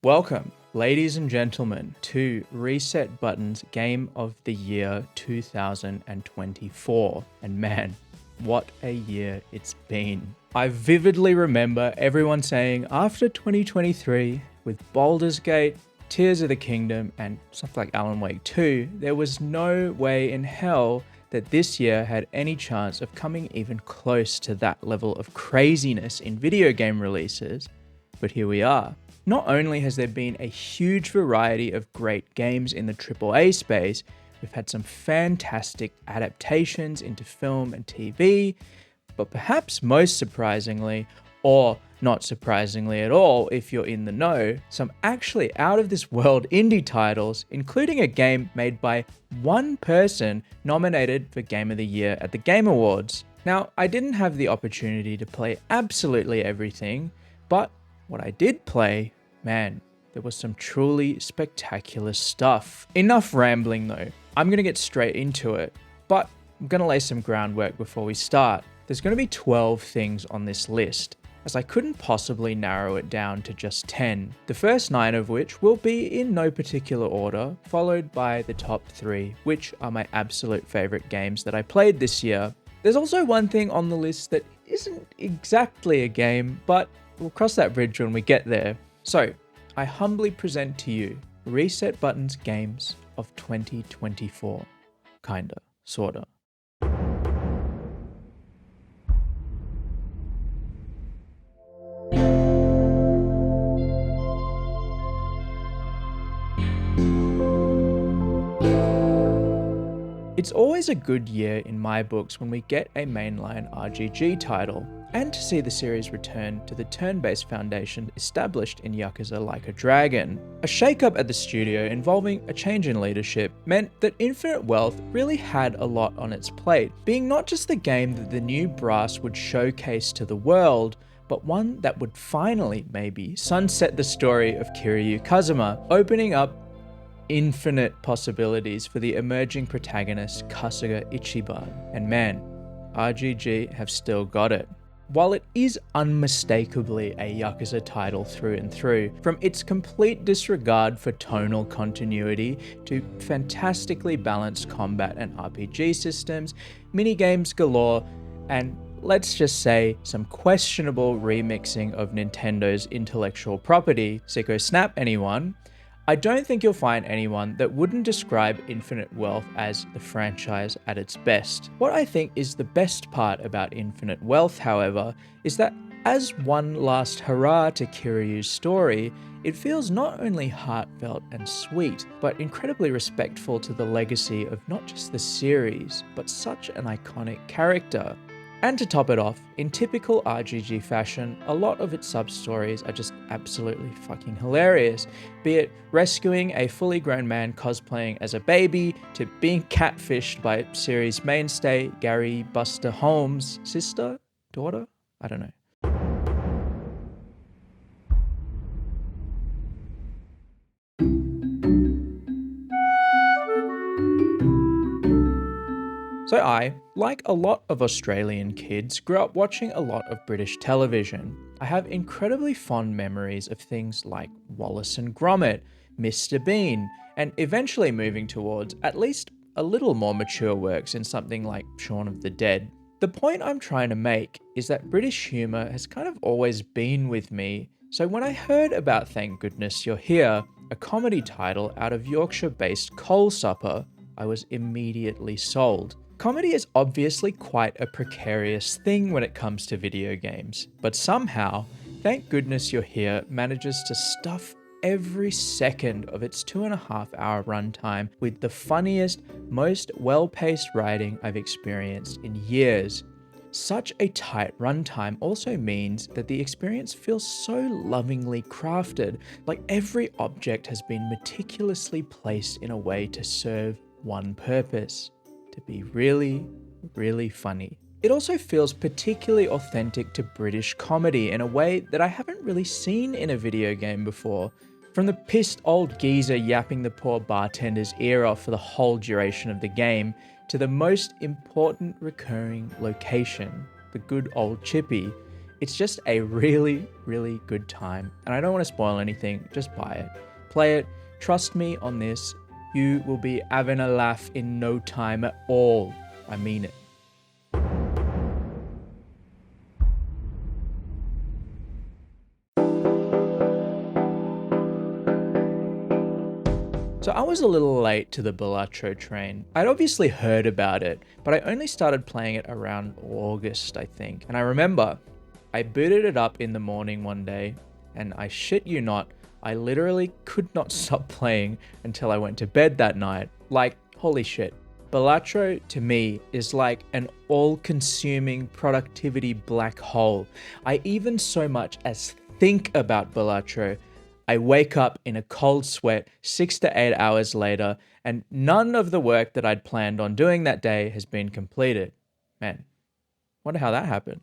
Welcome, ladies and gentlemen, to Reset Button's Game of the Year 2024. And man, what a year it's been. I vividly remember everyone saying after 2023, with Baldur's Gate, Tears of the Kingdom, and stuff like Alan Wake 2, there was no way in hell that this year had any chance of coming even close to that level of craziness in video game releases. But here we are. Not only has there been a huge variety of great games in the AAA space, we've had some fantastic adaptations into film and TV, but perhaps most surprisingly, or not surprisingly at all if you're in the know, some actually out of this world indie titles, including a game made by one person nominated for Game of the Year at the Game Awards. Now, I didn't have the opportunity to play absolutely everything, but what I did play, man, there was some truly spectacular stuff. Enough rambling though. I'm going to get straight into it, but I'm going to lay some groundwork before we start. There's going to be 12 things on this list, as I couldn't possibly narrow it down to just 10. The first 9 of which will be in no particular order, followed by the top 3, which are my absolute favorite games that I played this year. There's also one thing on the list that isn't exactly a game, but we'll cross that bridge when we get there. So, I humbly present to you Reset Button's games of 2024. Kinda, sorta. It's always a good year in my books when we get a mainline RGG title, and to see the series return to the turn-based foundation established in Yakuza Like a Dragon. A shake-up at the studio involving a change in leadership meant that Infinite Wealth really had a lot on its plate, being not just the game that the new brass would showcase to the world, but one that would finally, maybe, sunset the story of Kiryu Kazuma, opening up infinite possibilities for the emerging protagonist Kasuga Ichiban. And man, RGG have still got it. While it is unmistakably a Yakuza title through and through, from its complete disregard for tonal continuity to fantastically balanced combat and RPG systems, minigames galore, and let's just say some questionable remixing of Nintendo's intellectual property, sicko snap anyone, I don't think you'll find anyone that wouldn't describe Infinite Wealth as the franchise at its best. What I think is the best part about Infinite Wealth, however, is that as one last hurrah to Kiryu's story, it feels not only heartfelt and sweet, but incredibly respectful to the legacy of not just the series, but such an iconic character. And to top it off, in typical RGG fashion, a lot of its sub-stories are just absolutely fucking hilarious, be it rescuing a fully grown man cosplaying as a baby, to being catfished by series mainstay Gary Buster Holmes' sister? Daughter? I don't know. So I, like a lot of Australian kids, grew up watching a lot of British television. I have incredibly fond memories of things like Wallace and Gromit, Mr. Bean, and eventually moving towards at least a little more mature works in something like Shaun of the Dead. The point I'm trying to make is that British humour has kind of always been with me, so when I heard about Thank Goodness You're Here, a comedy title out of Yorkshire-based Coal Supper, I was immediately sold. Comedy is obviously quite a precarious thing when it comes to video games, but somehow, Thank Goodness You're Here manages to stuff every second of its 2.5-hour runtime with the funniest, most well-paced writing I've experienced in years. Such a tight runtime also means that the experience feels so lovingly crafted, like every object has been meticulously placed in a way to serve one purpose: to be really, really funny. It also feels particularly authentic to British comedy in a way that I haven't really seen in a video game before. From the pissed old geezer yapping the poor bartender's ear off for the whole duration of the game, to the most important recurring location, the good old chippy. It's just a really, really good time. And I don't want to spoil anything, just buy it. Play it. Trust me on this. You will be having a laugh in no time at all. I mean it. So I was a little late to the Balatro train. I'd obviously heard about it, but I only started playing it around August, I think. And I remember I booted it up in the morning one day, and I shit you not, I literally could not stop playing until I went to bed that night. Like, holy shit. Balatro, to me, is like an all-consuming productivity black hole. I even so much as think about Balatro, I wake up in a cold sweat 6 to 8 hours later, and none of the work that I'd planned on doing that day has been completed. Man, wonder how that happened.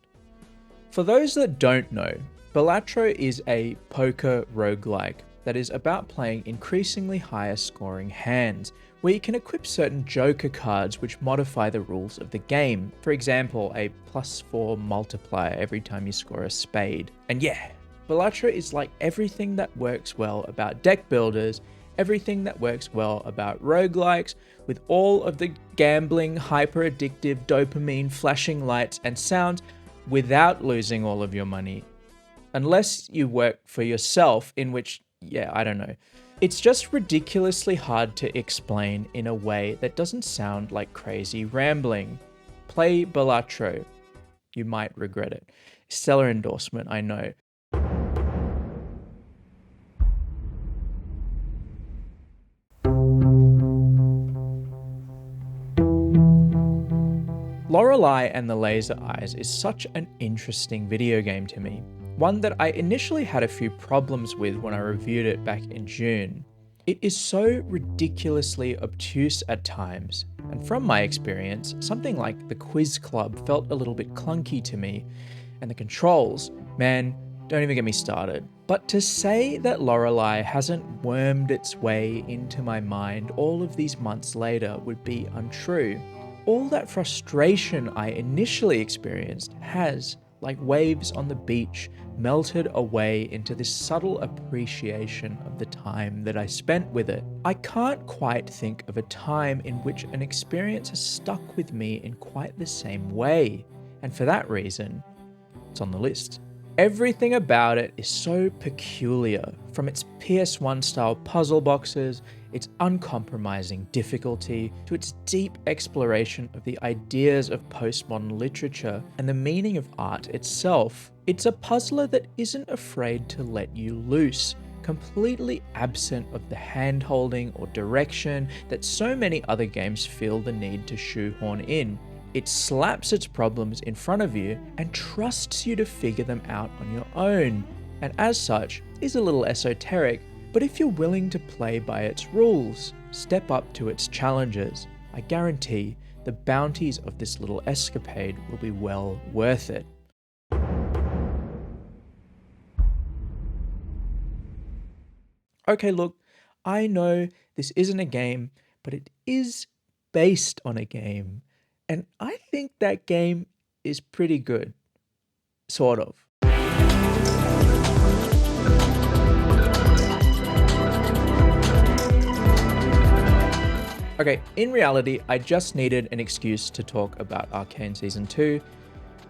For those that don't know, Balatro is a poker roguelike that is about playing increasingly higher scoring hands, where you can equip certain joker cards which modify the rules of the game. For example, a +4 multiplier every time you score a spade. And yeah, Balatro is like everything that works well about deck builders, everything that works well about roguelikes, with all of the gambling, hyper-addictive, dopamine, flashing lights and sounds without losing all of your money. Unless you work for yourself, in which, yeah, I don't know. It's just ridiculously hard to explain in a way that doesn't sound like crazy rambling. Play Balatro. You might regret it. Stellar endorsement, I know. Lorelei and the Laser Eyes is such an interesting video game to me, one that I initially had a few problems with when I reviewed it back in June. It is so ridiculously obtuse at times, and from my experience, something like the Quiz Club felt a little bit clunky to me, and the controls, man, don't even get me started. But to say that Lorelei hasn't wormed its way into my mind all of these months later would be untrue. All that frustration I initially experienced has, like waves on the beach, melted away into this subtle appreciation of the time that I spent with it. I can't quite think of a time in which an experience has stuck with me in quite the same way, and for that reason, it's on the list. Everything about it is so peculiar, from its PS1 style puzzle boxes, its uncompromising difficulty, to its deep exploration of the ideas of postmodern literature and the meaning of art itself. It's a puzzler that isn't afraid to let you loose, completely absent of the hand-holding or direction that so many other games feel the need to shoehorn in. It slaps its problems in front of you and trusts you to figure them out on your own, and as such, is a little esoteric, but if you're willing to play by its rules, step up to its challenges, I guarantee the bounties of this little escapade will be well worth it. Okay, look, I know this isn't a game, but it is based on a game. And I think that game is pretty good. Sort of. Okay, in reality, I just needed an excuse to talk about Arcane Season 2,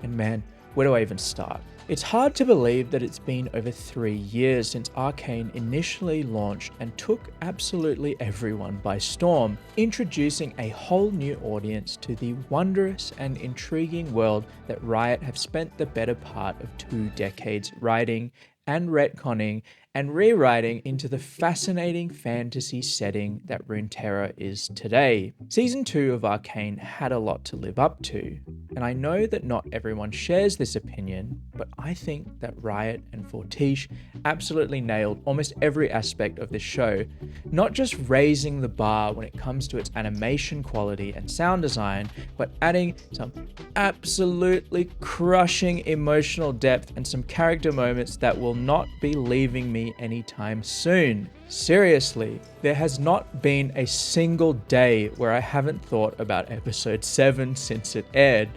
and man, where do I even start? It's hard to believe that it's been over 3 years since Arcane initially launched and took absolutely everyone by storm, introducing a whole new audience to the wondrous and intriguing world that Riot have spent the better part of 2 decades writing and retconning and rewriting into the fascinating fantasy setting that Runeterra is today. Season 2 of Arcane had a lot to live up to, and I know that not everyone shares this opinion, but I think that Riot and Fortiche absolutely nailed almost every aspect of this show, not just raising the bar when it comes to its animation quality and sound design, but adding some absolutely crushing emotional depth and some character moments that will not be leaving me anytime soon. Seriously, there has not been a single day where I haven't thought about episode 7 since it aired.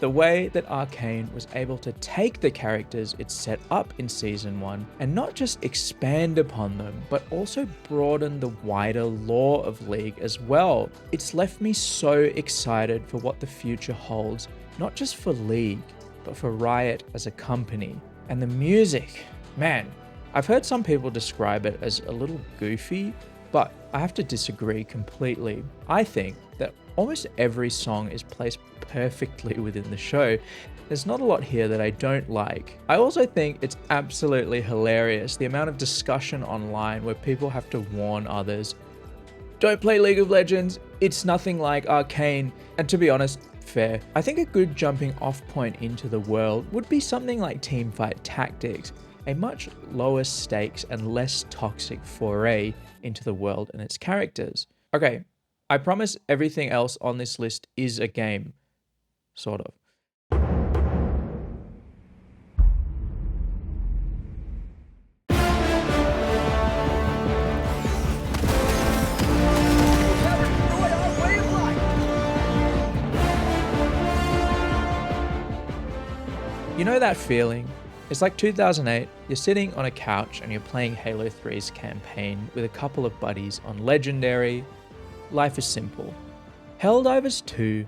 The way that Arcane was able to take the characters it set up in Season 1 and not just expand upon them, but also broaden the wider lore of League as well. It's left me so excited for what the future holds, not just for League, but for Riot as a company. And the music, man, I've heard some people describe it as a little goofy, but I have to disagree completely. I think that almost every song is placed perfectly within the show. There's not a lot here that I don't like. I also think it's absolutely hilarious, the amount of discussion online where people have to warn others, don't play League of Legends, it's nothing like Arcane. And to be honest, fair. I think a good jumping off point into the world would be something like Teamfight Tactics, a much lower stakes and less toxic foray into the world and its characters. Okay, I promise everything else on this list is a game. Sort of. You know that feeling? It's like 2008, you're sitting on a couch and you're playing Halo 3's campaign with a couple of buddies on Legendary. Life is simple. Helldivers 2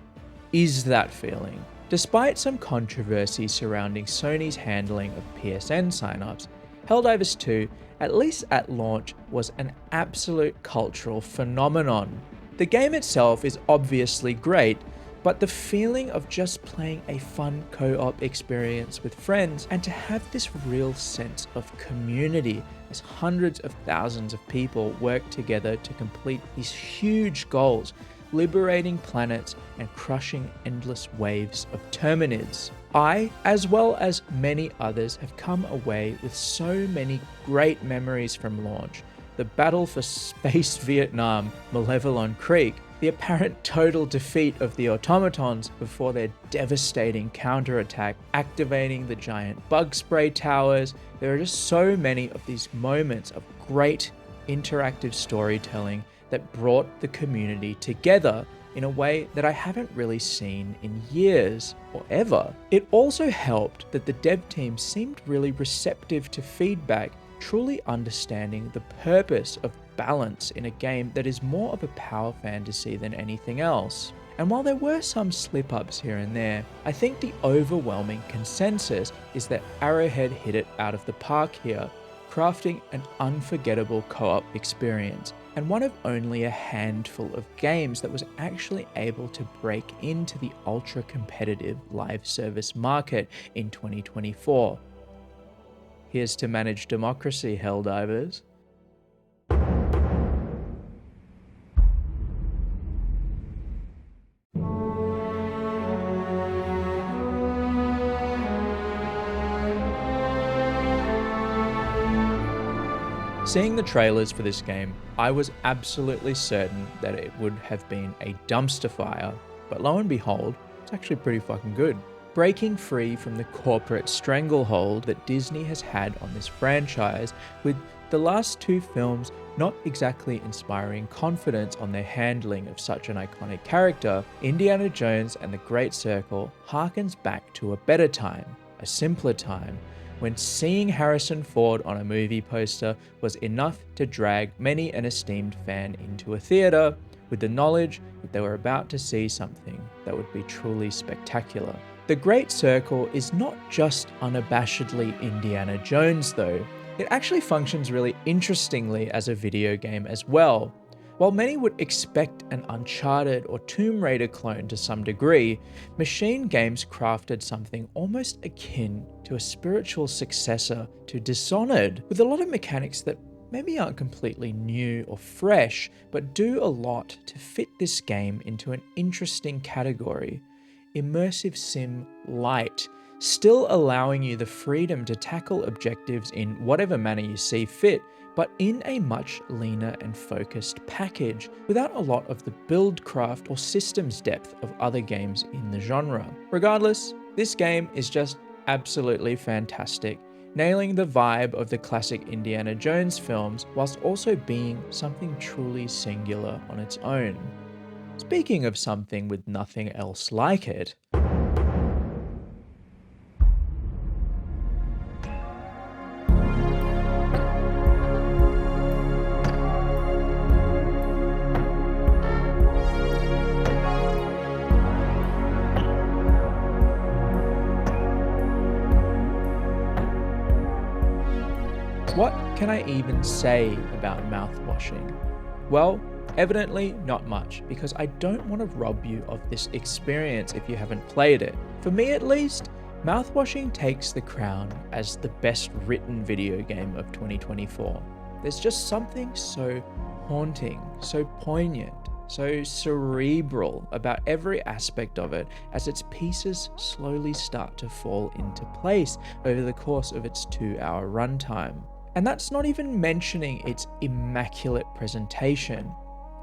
is that feeling. Despite some controversy surrounding Sony's handling of PSN signups, Helldivers 2, at least at launch, was an absolute cultural phenomenon. The game itself is obviously great, but the feeling of just playing a fun co-op experience with friends and to have this real sense of community as hundreds of thousands of people work together to complete these huge goals, liberating planets and crushing endless waves of Terminids. I, as well as many others, have come away with so many great memories from launch. The battle for Space Vietnam, Malevelon Creek, the apparent total defeat of the automatons before their devastating counterattack, activating the giant bug spray towers. There are just so many of these moments of great interactive storytelling that brought the community together in a way that I haven't really seen in years or ever. It also helped that the dev team seemed really receptive to feedback, truly understanding the purpose of balance in a game that is more of a power fantasy than anything else. And while there were some slip-ups here and there, I think the overwhelming consensus is that Arrowhead hit it out of the park here, crafting an unforgettable co-op experience, and one of only a handful of games that was actually able to break into the ultra-competitive live service market in 2024. Here's to manage democracy, Helldivers. Seeing the trailers for this game, I was absolutely certain that it would have been a dumpster fire, but lo and behold, it's actually pretty fucking good. Breaking free from the corporate stranglehold that Disney has had on this franchise, with the last two films not exactly inspiring confidence on their handling of such an iconic character, Indiana Jones and the Great Circle harkens back to a better time, a simpler time, when seeing Harrison Ford on a movie poster was enough to drag many an esteemed fan into a theater with the knowledge that they were about to see something that would be truly spectacular. The Great Circle is not just unabashedly Indiana Jones though, it actually functions really interestingly as a video game as well. While many would expect an Uncharted or Tomb Raider clone to some degree, Machine Games crafted something almost akin to a spiritual successor to Dishonored, with a lot of mechanics that maybe aren't completely new or fresh, but do a lot to fit this game into an interesting category. Immersive sim light, still allowing you the freedom to tackle objectives in whatever manner you see fit, but in a much leaner and focused package, without a lot of the build craft or systems depth of other games in the genre. Regardless, this game is just absolutely fantastic, nailing the vibe of the classic Indiana Jones films whilst also being something truly singular on its own. Speaking of something with nothing else like it, What can I even say about Mouthwashing? Well, evidently not much, because I don't want to rob you of this experience if you haven't played it. For me at least, Mouthwashing takes the crown as the best written video game of 2024. There's just something so haunting, so poignant, so cerebral about every aspect of it as its pieces slowly start to fall into place over the course of its 2-hour runtime. And that's not even mentioning its immaculate presentation.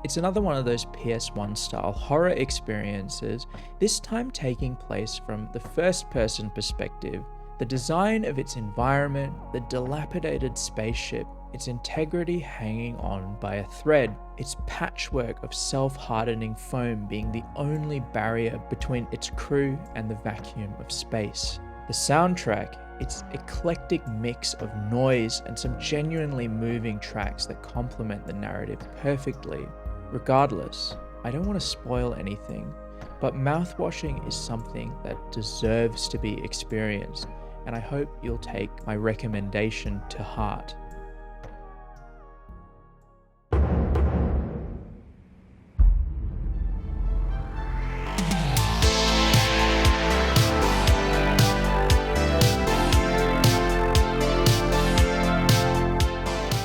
It's another one of those PS1 style horror experiences, this time taking place from the first person perspective. The design of its environment, the dilapidated spaceship, its integrity hanging on by a thread, its patchwork of self-hardening foam being the only barrier between its crew and the vacuum of space. The soundtrack, its eclectic mix of noise and some genuinely moving tracks that complement the narrative perfectly. Regardless, I don't want to spoil anything, but Mouthwashing is something that deserves to be experienced, and I hope you'll take my recommendation to heart.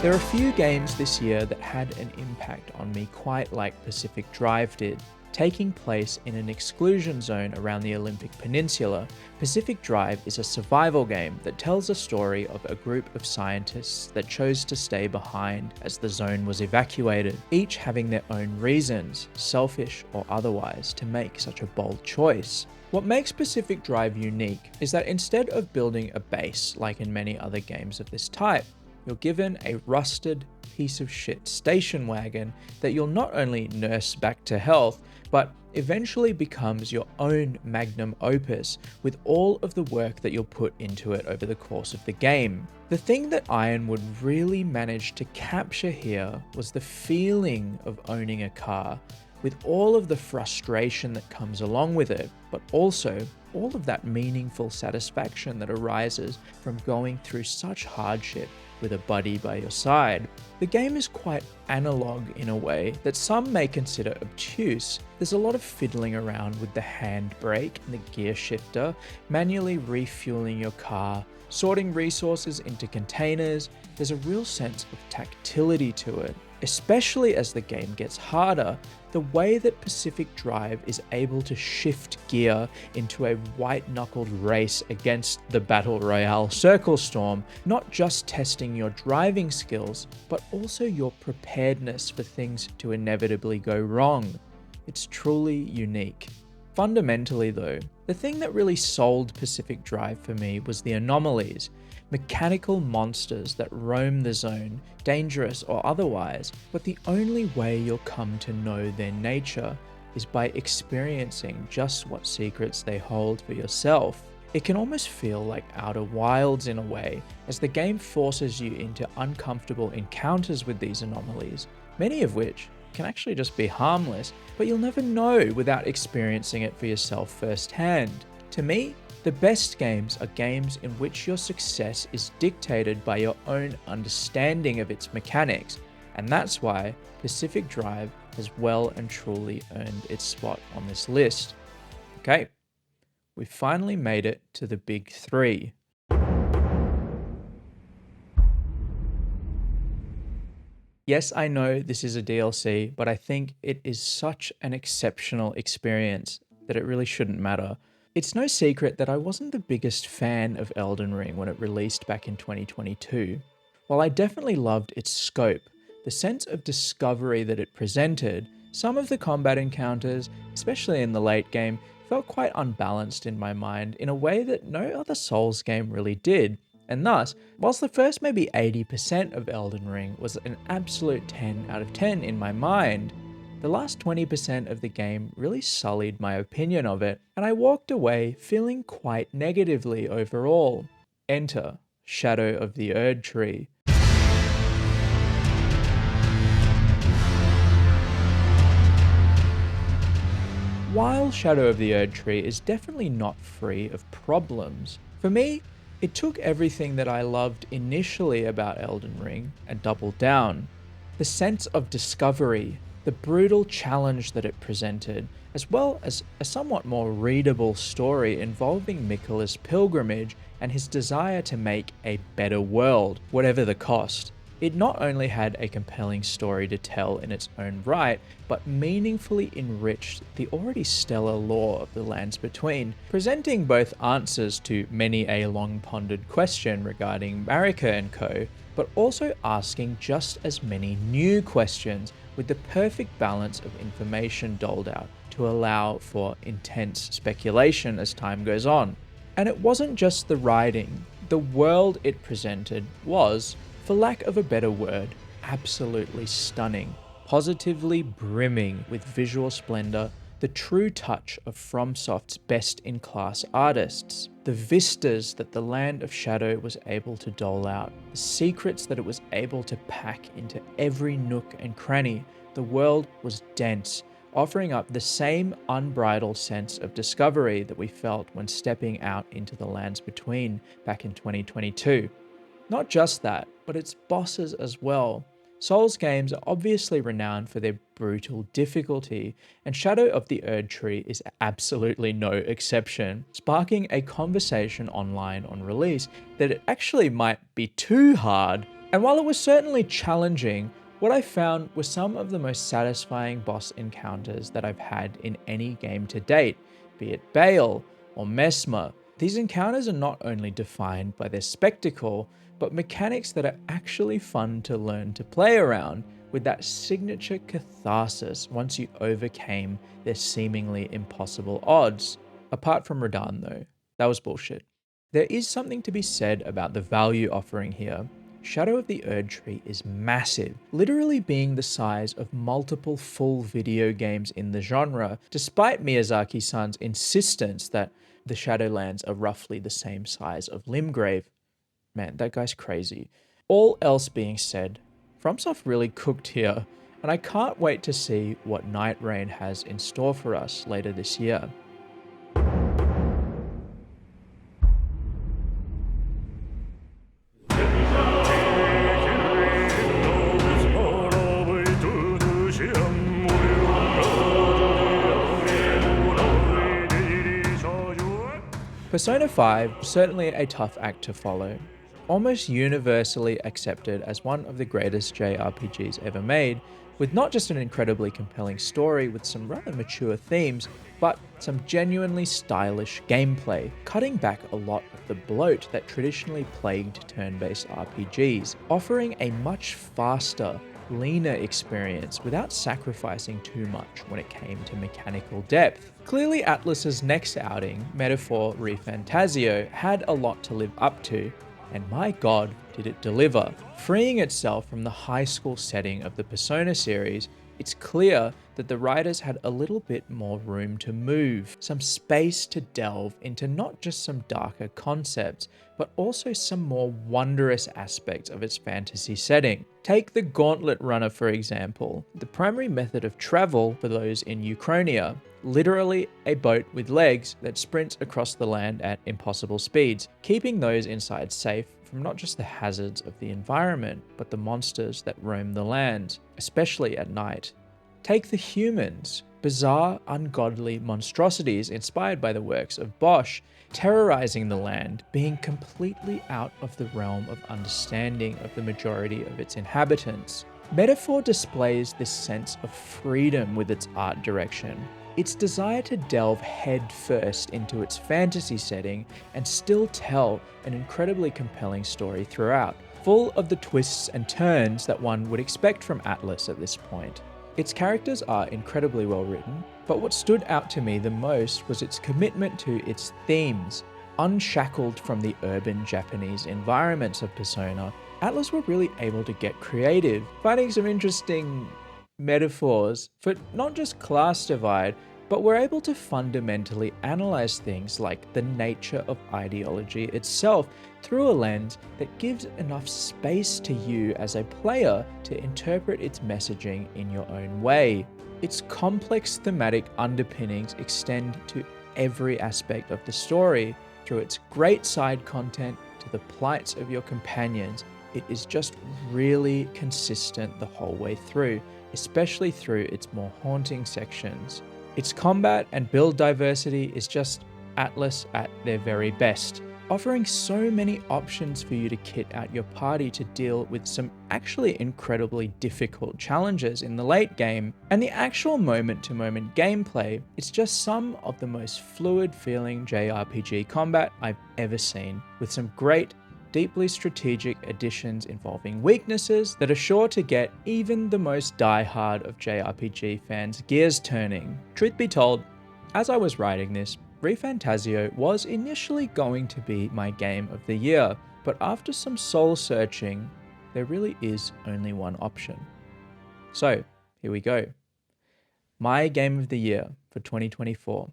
There are a few games this year that had an impact on me quite like Pacific Drive did. Taking place in an exclusion zone around the Olympic Peninsula, Pacific Drive is a survival game that tells a story of a group of scientists that chose to stay behind as the zone was evacuated, each having their own reasons, selfish or otherwise, to make such a bold choice. What makes Pacific Drive unique is that instead of building a base like in many other games of this type, you're given a rusted piece of shit station wagon that you'll not only nurse back to health, but eventually becomes your own magnum opus with all of the work that you'll put into it over the course of the game. The thing that Ironwood really managed to capture here was the feeling of owning a car, with all of the frustration that comes along with it, but also all of that meaningful satisfaction that arises from going through such hardship with a buddy by your side. The game is quite analog in a way that some may consider obtuse. There's a lot of fiddling around with the handbrake and the gear shifter, manually refueling your car, sorting resources into containers. There's a real sense of tactility to it. Especially as the game gets harder, the way that Pacific Drive is able to shift gear into a white-knuckled race against the Battle Royale Circle Storm, not just testing your driving skills, but also your preparedness for things to inevitably go wrong. It's truly unique. Fundamentally though, the thing that really sold Pacific Drive for me was the anomalies. Mechanical monsters that roam the zone, dangerous or otherwise, but the only way you'll come to know their nature is by experiencing just what secrets they hold for yourself. It can almost feel like Outer Wilds in a way, as the game forces you into uncomfortable encounters with these anomalies, many of which can actually just be harmless, but you'll never know without experiencing it for yourself firsthand. To me, the best games are games in which your success is dictated by your own understanding of its mechanics, and that's why Pacific Drive has well and truly earned its spot on this list. Okay, we finally made it to the big three. Yes, I know this is a DLC, but I think it is such an exceptional experience that it really shouldn't matter. It's no secret that I wasn't the biggest fan of Elden Ring when it released back in 2022. While I definitely loved its scope, the sense of discovery that it presented, some of the combat encounters, especially in the late game, felt quite unbalanced in my mind in a way that no other Souls game really did. And thus, whilst the first maybe 80% of Elden Ring was an absolute 10 out of 10 in my mind, the last 20% of the game really sullied my opinion of it, and I walked away feeling quite negatively overall. Enter Shadow of the Erdtree. While Shadow of the Erdtree is definitely not free of problems, for me, It took everything that I loved initially about Elden Ring and doubled down. The sense of discovery, the brutal challenge that it presented, as well as a somewhat more readable story involving Miquella's pilgrimage and his desire to make a better world, whatever the cost. It not only had a compelling story to tell in its own right, but meaningfully enriched the already stellar lore of the Lands Between, presenting both answers to many a long-pondered question regarding Marika and co., but also asking just as many new questions with the perfect balance of information doled out to allow for intense speculation as time goes on. And it wasn't just the writing, the world it presented was, for lack of a better word, absolutely stunning, positively brimming with visual splendor, the true touch of FromSoft's best-in-class artists, the vistas that the Land of Shadow was able to dole out, the secrets that it was able to pack into every nook and cranny. The world was dense, offering up the same unbridled sense of discovery that we felt when stepping out into the Lands Between back in 2022. Not just that, but its bosses as well. Souls games are obviously renowned for their brutal difficulty, and Shadow of the Erdtree is absolutely no exception, sparking a conversation online on release that it actually might be too hard. And while it was certainly challenging, what I found were some of the most satisfying boss encounters that I've had in any game to date, be it Bale or Mesmer. These encounters are not only defined by their spectacle, but mechanics that are actually fun to learn to play around, with that signature catharsis once you overcame their seemingly impossible odds. Apart from Radahn though, that was bullshit. There is something to be said about the value offering here. Shadow of the Erdtree is massive, literally being the size of multiple full video games in the genre, despite Miyazaki-san's insistence that the Shadowlands are roughly the same size of Limgrave. Man, that guy's crazy. All else being said, FromSoft really cooked here, and I can't wait to see what Night Rain has in store for us later this year. Persona 5 was certainly a tough act to follow. Almost universally accepted as one of the greatest JRPGs ever made, with not just an incredibly compelling story with some rather mature themes, but some genuinely stylish gameplay, cutting back a lot of the bloat that traditionally plagued turn-based RPGs, offering a much faster, leaner experience without sacrificing too much when it came to mechanical depth. Clearly Atlus's next outing, Metaphor Refantazio, had a lot to live up to, and my god, did it deliver. Freeing itself from the high school setting of the Persona series, it's clear that the writers had a little bit more room to move, some space to delve into not just some darker concepts, but also some more wondrous aspects of its fantasy setting. Take the Gauntlet Runner for example, the primary method of travel for those in Uchronia, literally a boat with legs that sprints across the land at impossible speeds, keeping those inside safe from not just the hazards of the environment, but the monsters that roam the lands, especially at night. Take the Humans, bizarre, ungodly monstrosities inspired by the works of Bosch, terrorizing the land, being completely out of the realm of understanding of the majority of its inhabitants. Metaphor displays this sense of freedom with its art direction, its desire to delve headfirst into its fantasy setting and still tell an incredibly compelling story throughout, full of the twists and turns that one would expect from Atlus at this point. Its characters are incredibly well written, but what stood out to me the most was its commitment to its themes. Unshackled from the urban Japanese environments of Persona, Atlus were really able to get creative, finding some interesting metaphors for not just class divide, but we're able to fundamentally analyze things like the nature of ideology itself through a lens that gives enough space to you as a player to interpret its messaging in your own way. Its complex thematic underpinnings extend to every aspect of the story, through its great side content, to the plights of your companions, it is just really consistent the whole way through, especially through its more haunting sections. Its combat and build diversity is just Atlas at their very best, offering so many options for you to kit out your party to deal with some actually incredibly difficult challenges in the late game, and the actual moment-to-moment gameplay is just some of the most fluid feeling JRPG combat I've ever seen, with some great, deeply strategic additions involving weaknesses that are sure to get even the most die-hard of JRPG fans' gears turning. Truth be told, as I was writing this, Refantazio was initially going to be my game of the year, but after some soul searching, there really is only one option. So, here we go. My game of the year for 2024.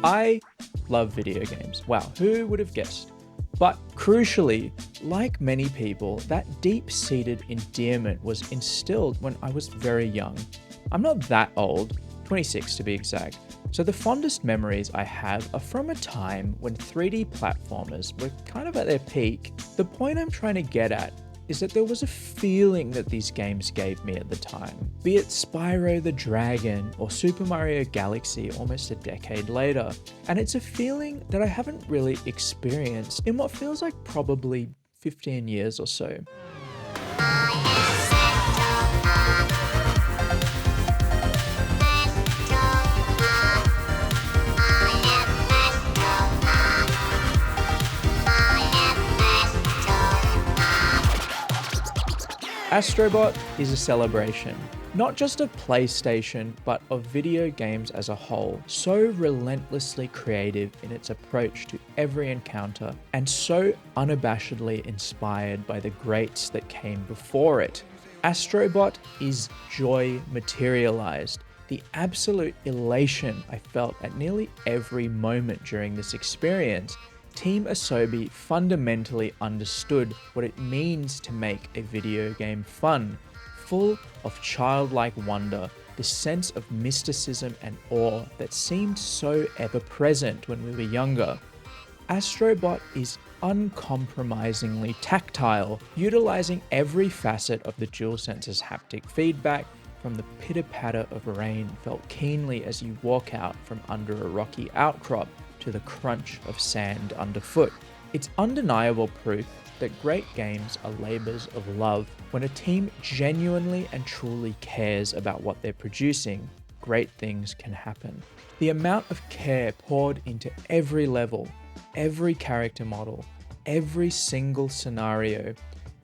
I love video games. Wow, who would have guessed? But crucially, like many people, that deep-seated endearment was instilled when I was very young. I'm not that old, 26 to be exact, so the fondest memories I have are from a time when 3D platformers were kind of at their peak. The point I'm trying to get at is that there was a feeling that these games gave me at the time, be it Spyro the Dragon or Super Mario Galaxy almost a decade later, and it's a feeling that I haven't really experienced in what feels like probably 15 years or so. Astrobot is a celebration, not just of PlayStation, but of video games as a whole, so relentlessly creative in its approach to every encounter, and so unabashedly inspired by the greats that came before it. Astrobot is joy materialized, the absolute elation I felt at nearly every moment during this experience. Team Asobi fundamentally understood what it means to make a video game fun, full of childlike wonder, the sense of mysticism and awe that seemed so ever present when we were younger. Astrobot is uncompromisingly tactile, utilizing every facet of the DualSense's haptic feedback, from the pitter-patter of rain felt keenly as you walk out from under a rocky outcrop, to the crunch of sand underfoot. It's undeniable proof that great games are labors of love. When a team genuinely and truly cares about what they're producing, great things can happen. The amount of care poured into every level, every character model, every single scenario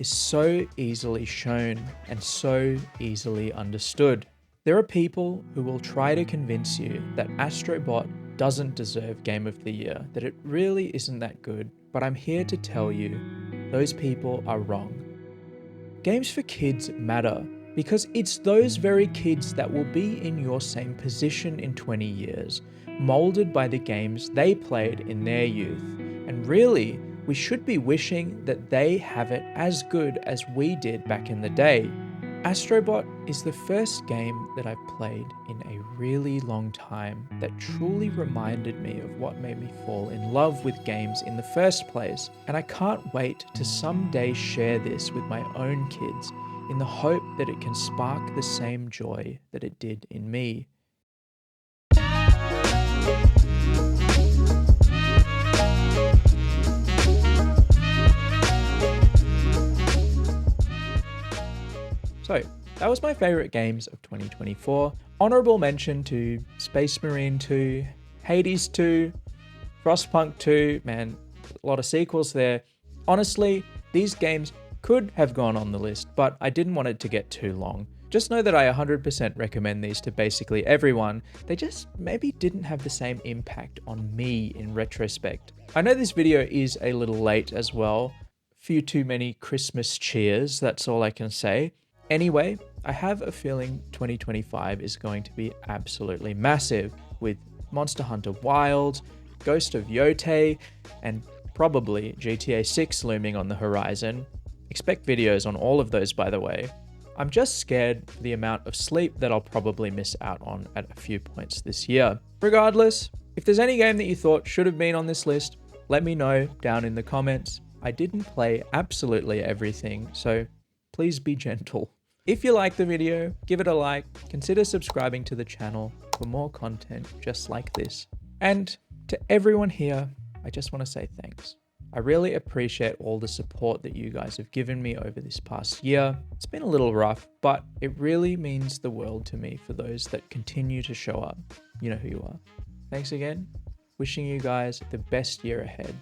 is so easily shown and so easily understood. There are people who will try to convince you that Astrobot doesn't deserve Game of the Year, that it really isn't that good, but I'm here to tell you, those people are wrong. Games for kids matter because it's those very kids that will be in your same position in 20 years, molded by the games they played in their youth. And really, we should be wishing that they have it as good as we did back in the day. Astrobot is the first game that I've played in a really long time that truly reminded me of what made me fall in love with games in the first place, and I can't wait to someday share this with my own kids in the hope that it can spark the same joy that it did in me. So, that was my favourite games of 2024. Honourable mention to Space Marine 2, Hades 2, Frostpunk 2, man, a lot of sequels there. Honestly, these games could have gone on the list, but I didn't want it to get too long. Just know that I 100% recommend these to basically everyone. They just maybe didn't have the same impact on me in retrospect. I know this video is a little late as well. Few too many Christmas cheers, that's all I can say. Anyway, I have a feeling 2025 is going to be absolutely massive, with Monster Hunter Wilds, Ghost of GOTY, and probably GTA 6 looming on the horizon. Expect videos on all of those, by the way. I'm just scared for the amount of sleep that I'll probably miss out on at a few points this year. Regardless, if there's any game that you thought should have been on this list, let me know down in the comments. I didn't play absolutely everything, so please be gentle. If you like the video, give it a like, consider subscribing to the channel for more content just like this. And to everyone here, I just want to say thanks. I really appreciate all the support that you guys have given me over this past year. It's been a little rough, but it really means the world to me for those that continue to show up. You know who you are. Thanks again. Wishing you guys the best year ahead.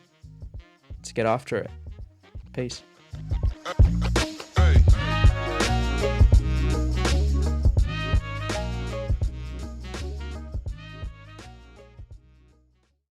Let's get after it. Peace.